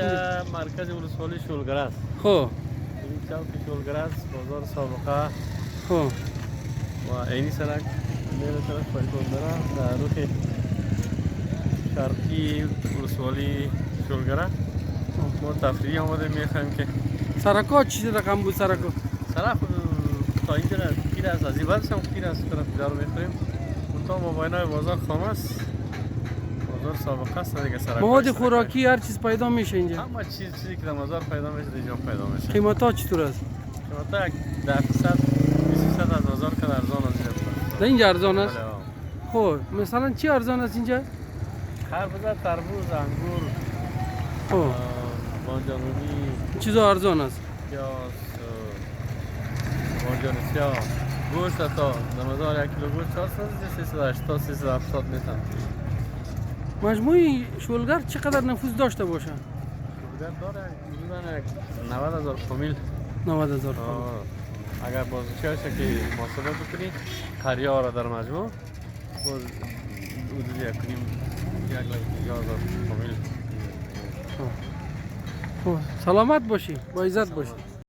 اینجا مرکز ولسوالی شولگره است. خب این چوک شولگره است، بازار سابقه خب و عینی سرک میره طرف پایکوندره در روح شرقی ولسوالی شولگره. ما تفریحی آمده میخوایم که سرکا چی رقم بود سرکا؟ سرک تا اینجا کیر است، از این ورش هم کیر است، طرف دیگر رو میخوریم. تا مباینای بازار خام است، بازار سابقه است دیگه. سرک مواد خوراکی هر چیز پیدا میشه اینجا. همه چیزی که در بازار پیدا میشه اینجا پیدا میشه. قیمت ها چطور است؟ قیمت یک 10% از بازار که ارزان است اینجا. در اینجا ارزان است؟ بله. خب مثلا چی ارزان است اینجا؟ خربزه، تربوز، انگور، خب بانجانونی، چیزا ارزان است. پیاز، بانجان سیاه، گوشت تا در بازار 1 کیلو گوشت 480 370 میتن. مجموعی شولگر چقدر نفوذ داشته باشه؟ شولگر داره میدونن 90,000 فامیل. 90,000. اگر بازنشی هست که محاسبه بکنی قریه را در مجموع باز حدود 1,5 فامیل. خب سلامت باشی، با عزت باشی.